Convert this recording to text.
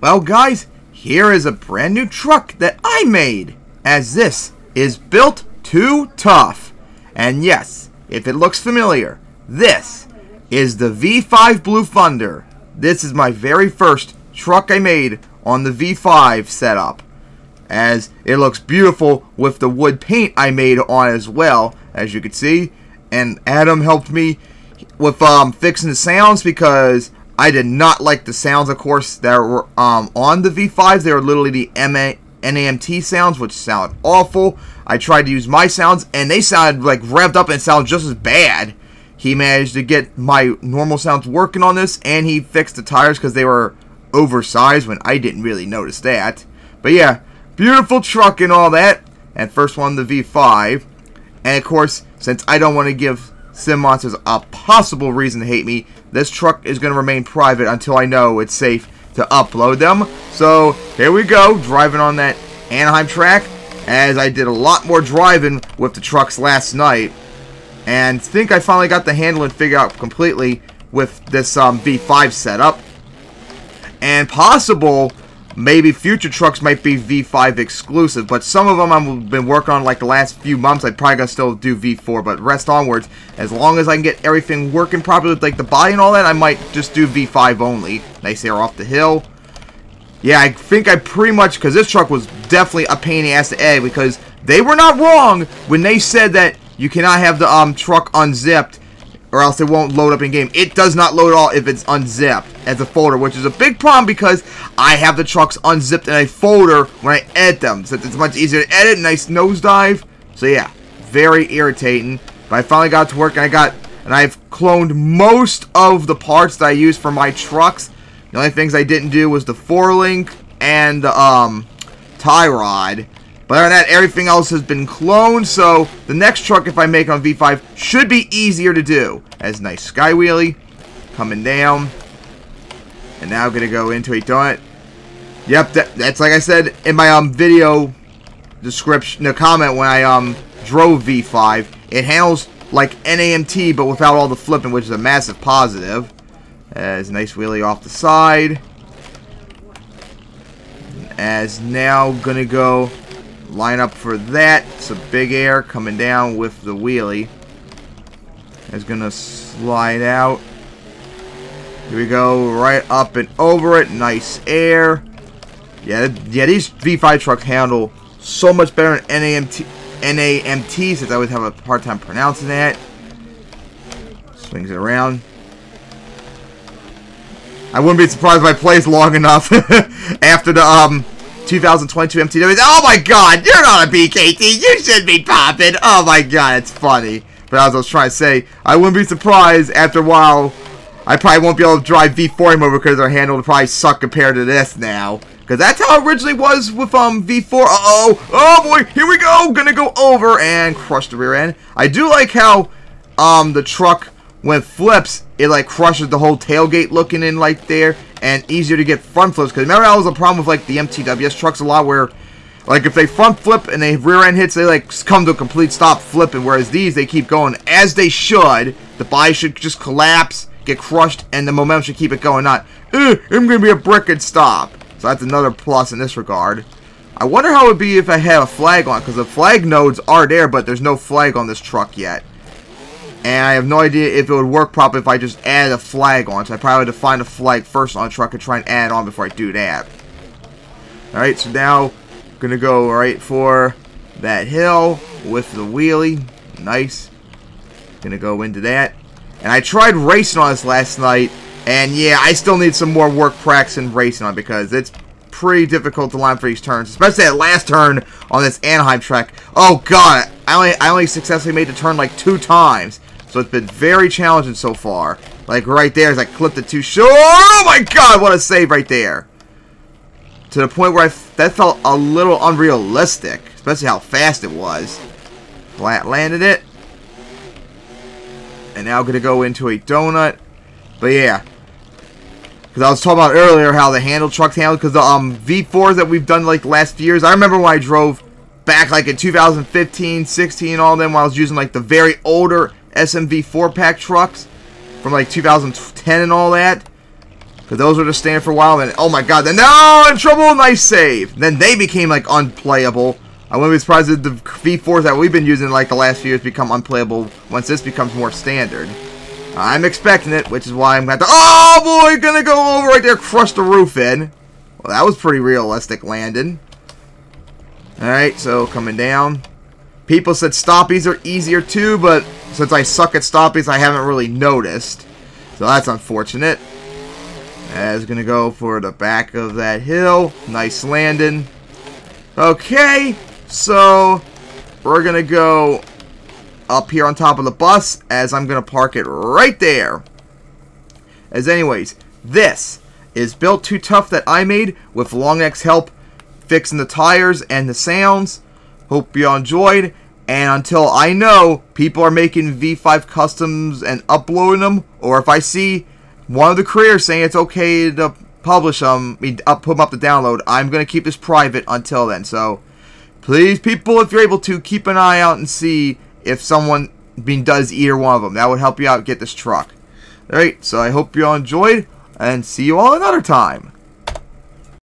Well guys, here is a brand new truck that I made, as this is built to tough. And yes, if it looks familiar, this is the V5 Blue Thunder. This is my very first truck I made on the V5 setup, as it looks beautiful with the wood paint I made on it as well, as you can see. And Adam helped me with fixing the sounds, because I did not like the sounds, of course, that were on the V5s. They were literally the NAMT sounds, which sound awful. I tried to use my sounds, and they sounded like revved up and sounded just as bad. He managed to get my normal sounds working on this, and he fixed the tires because they were oversized when I didn't really notice that. But yeah, beautiful truck and all that. And first one, the V5. And of course, since I don't want to give Sim Monsters a possible reason to hate me, this truck is going to remain private until I know it's safe to upload them. So here we go, driving on that Anaheim track, as I did a lot more driving with the trucks last night, and think I finally got the handling figured out completely with this V5 setup. And possible maybe future trucks might be V5 exclusive, but some of them I've been working on like the last few months. I probably gotta still do V4, but rest onwards, as long as I can get everything working properly with like the body and all that, I might just do V5 only. Nice air off the hill. Yeah, I think I pretty much, because this truck was definitely a pain in the ass to edit, because they were not wrong when they said that you cannot have the truck unzipped, or else it won't load up in game. It does not load at all if it's unzipped as a folder, which is a big problem because I have the trucks unzipped in a folder when I edit them, so it's much easier to edit. Nice nosedive. So yeah, very irritating. But I finally got to work, and I've cloned most of the parts that I use for my trucks. The only things I didn't do was the four-link and the tie rod. But other than that, everything else has been cloned, so the next truck, if I make on V5, should be easier to do. As nice sky wheelie, coming down. And now I'm going to go into a donut. Yep, that's like I said in my video description, the comment when I drove V5. It handles like NAMT, but without all the flipping, which is a massive positive. As nice wheelie off the side. As now going to go line up for that. Some big air coming down with the wheelie. It's gonna slide out. Here we go, right up and over it. Nice air. Yeah, these V5 trucks handle so much better than NAMT, since I always have a hard time pronouncing that. Swings it around. I wouldn't be surprised if I plays long enough after the 2022 MTW. Oh my god, you're not a BKT. You should be popping. Oh my god, it's funny. But as I was trying to say, I wouldn't be surprised after a while. I probably won't be able to drive V4 anymore because their handle will probably suck compared to this now. Because that's how it originally was with V4. Uh-oh. Oh boy, here we go. Gonna go over and crush the rear end. I do like how the truck, when it flips, it like crushes the whole tailgate looking in like there, and easier to get front flips. Because remember, that was a problem with like the MTWS trucks a lot, where like if they front flip and they rear end hits, they like come to a complete stop flipping. Whereas these, they keep going as they should. The body should just collapse, get crushed, and the momentum should keep it going. Not, I'm gonna be a brick and stop. So that's another plus in this regard. I wonder how it would be if I had a flag on, because the flag nodes are there, but there's no flag on this truck yet. And I have no idea if it would work properly if I just added a flag on. So I probably would have to find a flag first on the truck and try and add it on before I do that. Alright, so now I'm going to go right for that hill with the wheelie. Nice. Going to go into that. And I tried racing on this last night. And yeah, I still need some more work practicing racing on, because it's pretty difficult to line for these turns. Especially that last turn on this Anaheim track. Oh god, I only successfully made the turn like 2 times. So it's been very challenging so far. Like right there, as I clipped it too short. Oh my god, what a save right there. To the point where that felt a little unrealistic. Especially how fast it was. Flat landed it. And now I'm going to go into a donut. But yeah. Because I was talking about earlier how the handle trucks handle. Because the V4s that we've done like the last few years. I remember when I drove back like in 2015, 16, all of them, when I was using like the very older SMV 4-pack trucks from like 2010 and all that. Because those were just standing for a while, and oh my god, then no, in trouble, nice save. Then they became like unplayable. I wouldn't be surprised if the V4s that we've been using like the last few years become unplayable once this becomes more standard. I'm expecting it, which is why I'm going to... Oh boy, gonna go over right there, crush the roof in. Well, that was pretty realistic landing. Alright, so coming down. People said stoppies are easier too, but since I suck at stoppies, I haven't really noticed. So that's unfortunate. As gonna go for the back of that hill. Nice landing. Okay, so we're gonna go up here on top of the bus, as I'm gonna park it right there. As anyways, this is Built 2 Tough that I made with LongNeck's help fixing the tires and the sounds. Hope you all enjoyed. And until I know people are making V5 customs and uploading them, or if I see one of the creators saying it's okay to publish them, put them up to download, I'm going to keep this private until then. So please, people, if you're able to, keep an eye out and see if someone does either one of them. That would help you out get this truck. Alright, so I hope you all enjoyed, and see you all another time.